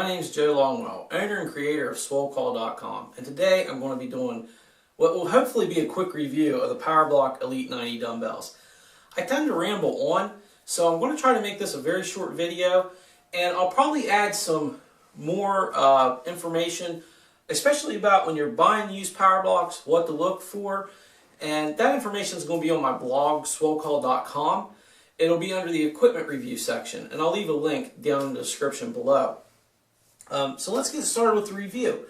My name is Joe Longwell, owner and creator of SwoleCall.com, and today I'm going to be doing what will hopefully be a quick review of the PowerBlock Elite 90 dumbbells. I tend to ramble on, so I'm going to try to make this a very short video, and I'll probably add some more information, especially about when you're buying used PowerBlocks, what to look for, and that information is going to be on my blog, SwoleCall.com. It'll be under the equipment review section, and I'll leave a link down in the description below. So let's get started with the review.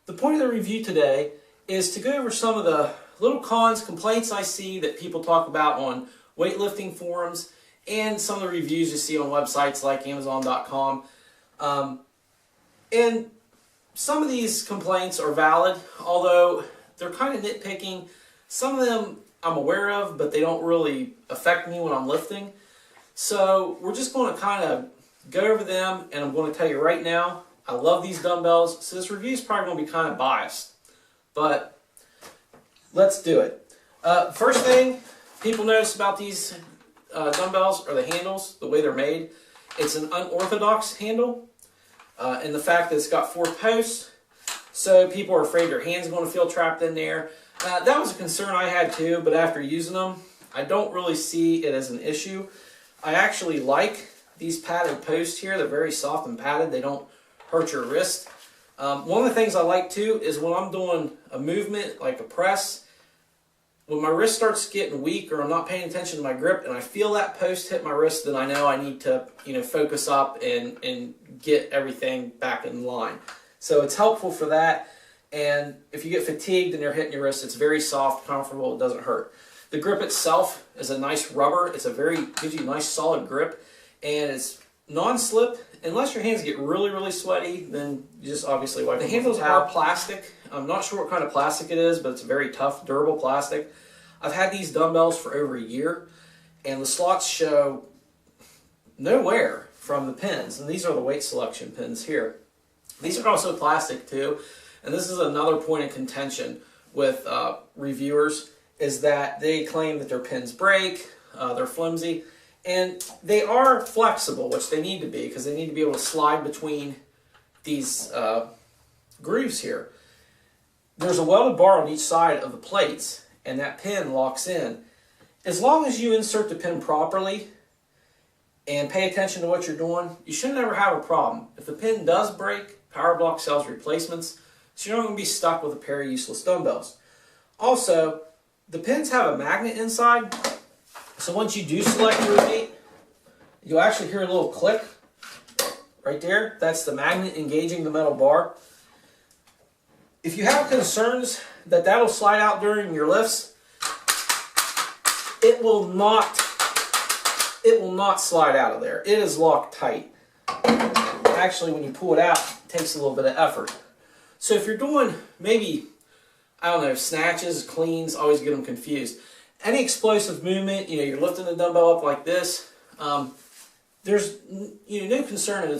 The point of the review today is to go over some of the little cons, complaints I see that people talk about on weightlifting forums, and some of the reviews you see on websites like Amazon.com. And some of these complaints are valid, although they're kind of nitpicking. Some of them I'm aware of, but they don't really affect me when I'm lifting. So we're just going to kind of go over them, and I'm going to tell you right now, I love these dumbbells, so this review is probably going to be kind of biased. But let's do it. First thing people notice about these dumbbells are the handles, the way they're made. It's an unorthodox handle, and the fact that it's got 4 posts, so people are afraid their hands are going to feel trapped in there. That was a concern I had too, but after using them, I don't really see it as an issue. I actually like these padded posts here. They're very soft and padded. They don't hurt your wrist. One of the things I like too is when I'm doing a movement like a press, when my wrist starts getting weak or I'm not paying attention to my grip and I feel that post hit my wrist, then I know I need to focus up and get everything back in line. So it's helpful for that. And if you get fatigued and you're hitting your wrist, it's very soft, comfortable, it doesn't hurt. The grip itself is a nice rubber. It's gives you a nice solid grip, and it's non-slip. Unless your hands get really, really sweaty, then you just obviously wipe them. The handles are plastic. I'm not sure what kind of plastic it is, but it's a very tough, durable plastic. I've had these dumbbells for over a year, and the slots show no wear from the pins, and these are the weight selection pins here. These are also plastic too. And this is another point of contention with reviewers, is that they claim that their pins break, they're flimsy, and they are flexible, which they need to be, because they need to be able to slide between these grooves here. There's a welded bar on each side of the plates, and that pin locks in. As long as you insert the pin properly and pay attention to what you're doing, you should never have a problem. If the pin does break, PowerBlock sells replacements, so you're not going to be stuck with a pair of useless dumbbells. Also, the pins have a magnet inside, so once you do select your weight, you'll actually hear a little click right there. That's the magnet engaging the metal bar. If you have concerns that that'll slide out during your lifts, it will not slide out of there. It is locked tight. Actually, when you pull it out, it takes a little bit of effort. So if you're doing maybe, I don't know, snatches, cleans, always get them confused. Any explosive movement, you're lifting the dumbbell up like this, there's no concern that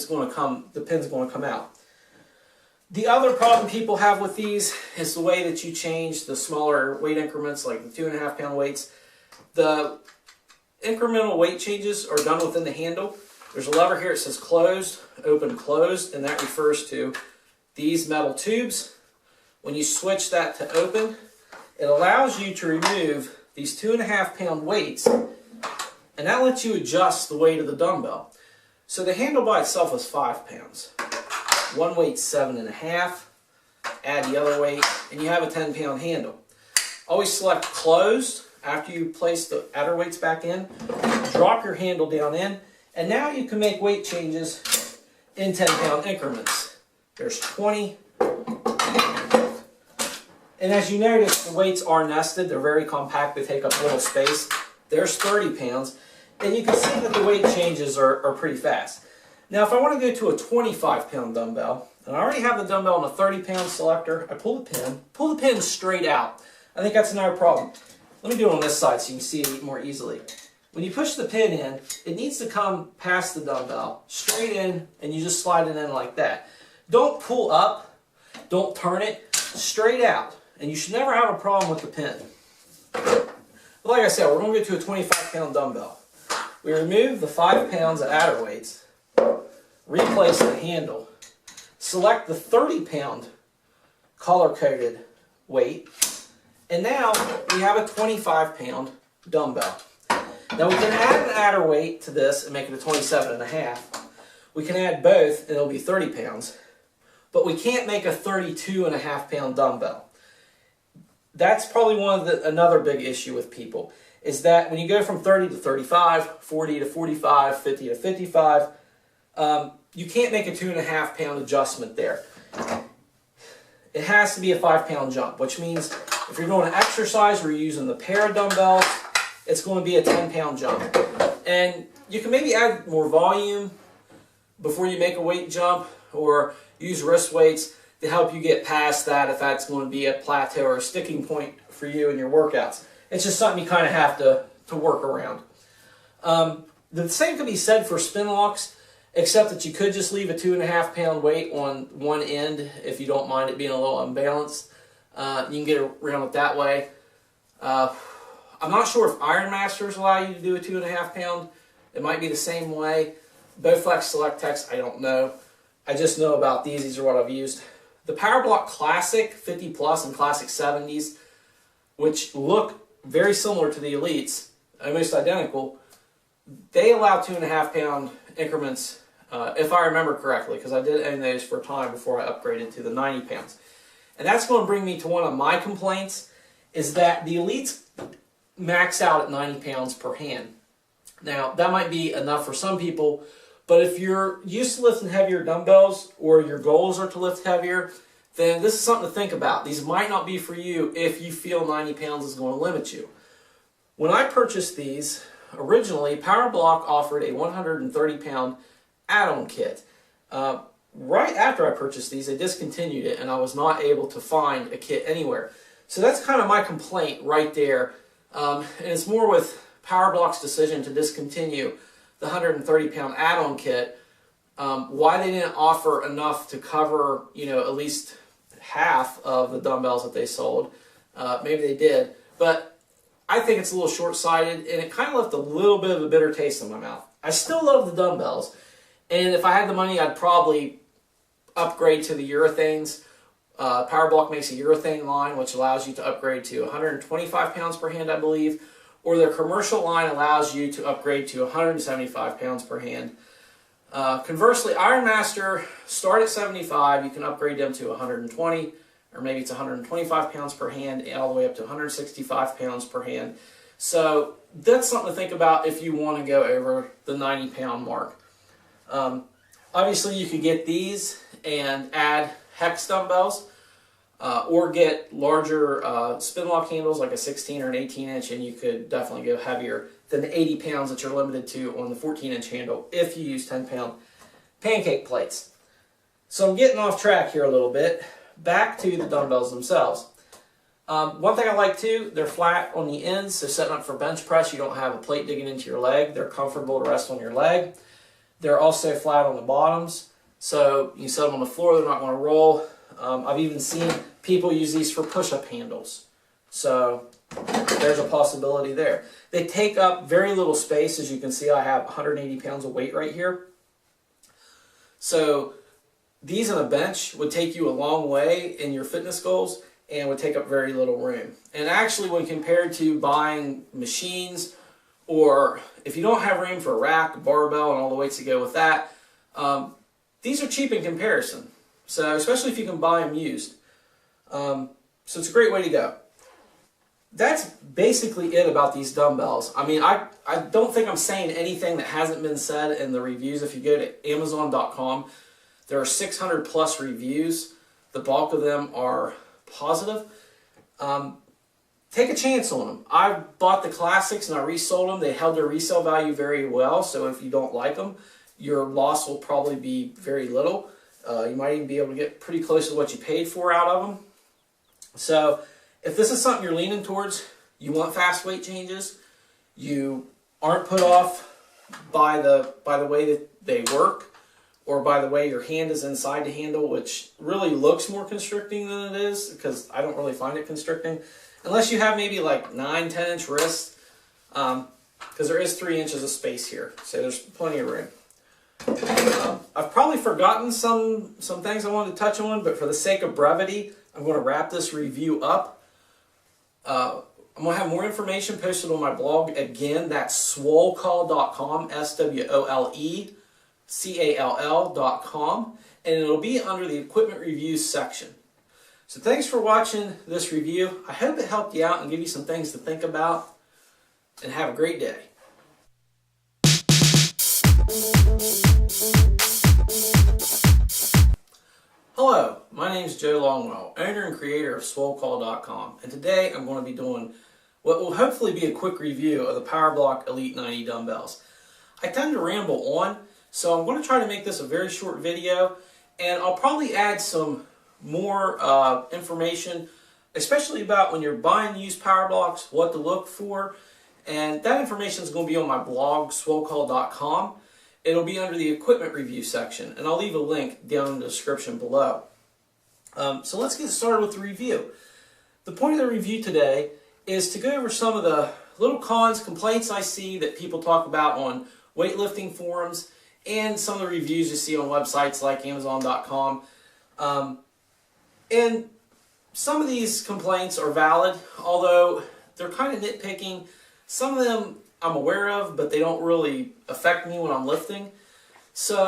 the pin's going to come out. The other problem people have with these is the way that you change the smaller weight increments, like the 2.5 pound weights. The incremental weight changes are done within the handle. There's a lever here that says closed, open, closed, and that refers to these metal tubes. When you switch that to open, it allows you to remove these 2.5 pound weights, and that lets you adjust the weight of the dumbbell. So the handle by itself is 5 pounds. One weight's 7.5. Add the other weight, and you have a 10 pound handle. Always select closed after you place the outer weights back in. Drop your handle down in, and now you can make weight changes in 10 pound increments. There's 20. And as you notice, the weights are nested. They're very compact. They take up little space. There's 30 pounds. And you can see that the weight changes are pretty fast. Now, if I want to go to a 25 pound dumbbell, and I already have the dumbbell on a 30 pound selector, I pull the pin straight out. I think that's another problem. Let me do it on this side so you can see it more easily. When you push the pin in, it needs to come past the dumbbell, straight in, and you just slide it in like that. Don't pull up, don't turn it, straight out, and you should never have a problem with the pin. But like I said, we're going to go to a 25 pound dumbbell. We remove the 5 pounds of outer weights, replace the handle, select the 30-pound color-coded weight, and now we have a 25-pound dumbbell. Now we can add an adder weight to this and make it a 27.5. We can add both and it'll be 30 pounds, but we can't make a 32.5-pound dumbbell. That's probably another big issue with people, is that when you go from 30 to 35, 40 to 45, 50 to 55, you can't make a 2.5-pound adjustment there. It has to be a 5-pound jump, which means if you're doing an exercise where you're using the pair of dumbbells, it's going to be a 10-pound jump. And you can maybe add more volume before you make a weight jump, or use wrist weights to help you get past that if that's going to be a plateau or a sticking point for you in your workouts. It's just something you kind of have to work around. The same can be said for spin locks, except that you could just leave a 2.5-pound weight on one end if you don't mind it being a little unbalanced. You can get around it that way. I'm not sure if Iron Masters allow you to do a 2.5-pound. It might be the same way. Bowflex Select Techs, I don't know. I just know about these. These are what I've used. The PowerBlock Classic 50 Plus and Classic 70s, which look very similar to the Elites, almost identical, they allow 2.5-pound increments, if I remember correctly, because I did own those for a time before I upgraded to the 90 pounds. And that's going to bring me to one of my complaints, is that the Elites max out at 90 pounds per hand. Now, that might be enough for some people, but if you're used to lifting heavier dumbbells, or your goals are to lift heavier, then this is something to think about. These might not be for you if you feel 90 pounds is going to limit you. When I purchased these, originally, PowerBlock offered a 130-pound add-on kit. Right after I purchased these, they discontinued it, and I was not able to find a kit anywhere. So that's kind of my complaint right there. And it's more with PowerBlock's decision to discontinue the 130-pound add-on kit, why they didn't offer enough to cover, at least half of the dumbbells that they sold. Maybe they did, but I think it's a little short-sighted, and it kind of left a little bit of a bitter taste in my mouth. I still love the dumbbells, and if I had the money, I'd probably upgrade to the urethanes. PowerBlock makes a urethane line, which allows you to upgrade to 125 pounds per hand, I believe, or their commercial line allows you to upgrade to 175 pounds per hand. Conversely, Iron Master start at 75. You can upgrade them to 120, or maybe it's 125 pounds per hand, and all the way up to 165 pounds per hand. So that's something to think about if you want to go over the 90-pound mark. Obviously, you could get these and add hex dumbbells, or get larger spin lock handles like a 16 or an 18-inch, and you could definitely go heavier than the 80 pounds that you're limited to on the 14-inch handle if you use 10-pound pancake plates. So I'm getting off track here a little bit. Back to the dumbbells themselves. One thing I like too, they're flat on the ends, so setting up for bench press, you don't have a plate digging into your leg. They're comfortable to rest on your leg. They're also flat on the bottoms, so you set them on the floor, they're not going to roll. I've even seen people use these for push-up handles, so there's a possibility there. They take up very little space. As you can see, I have 180 pounds of weight right here. So these on a bench would take you a long way in your fitness goals and would take up very little room. And actually, when compared to buying machines, or if you don't have room for a rack, a barbell, and all the weights that go with that, these are cheap in comparison. So especially if you can buy them used. So it's a great way to go. That's basically it about these dumbbells. I mean, I don't think I'm saying anything that hasn't been said in the reviews. If you go to Amazon.com, there are 600 plus reviews. The bulk of them are positive. Take a chance on them. I bought the classics and I resold them. They held their resale value very well, so if you don't like them, your loss will probably be very little. You might even be able to get pretty close to what you paid for out of them. So if this is something you're leaning towards, you want fast weight changes, you aren't put off by the way that they work, or by the way your hand is inside the handle, which really looks more constricting than it is, because I don't really find it constricting. Unless you have maybe like 9-10-inch wrists, because there is 3 inches of space here, so there's plenty of room. I've probably forgotten some things I wanted to touch on, but for the sake of brevity, I'm going to wrap this review up. I'm going to have more information posted on my blog. Again, that's swolecall.com, SWOLECALL.com, and it'll be under the equipment reviews section. So thanks for watching this review. I hope it helped you out and give you some things to think about, and have a great day. Hello, my name is Joe Longwell, owner and creator of swolecall.com, and today I'm going to be doing what will hopefully be a quick review of the PowerBlock Elite 90 dumbbells. I tend to ramble on, so I'm going to try to make this a very short video, and I'll probably add some more information, especially about when you're buying used PowerBlocks, what to look for, and that information is going to be on my blog, swolecall.com. It'll be under the equipment review section, and I'll leave a link down in the description below. So let's get started with the review. The point of the review today is to go over some of the little cons, complaints I see that people talk about on weightlifting forums, and some of the reviews you see on websites like Amazon.com. And some of these complaints are valid, although they're kind of nitpicking. Some of them I'm aware of, but they don't really affect me when I'm lifting. So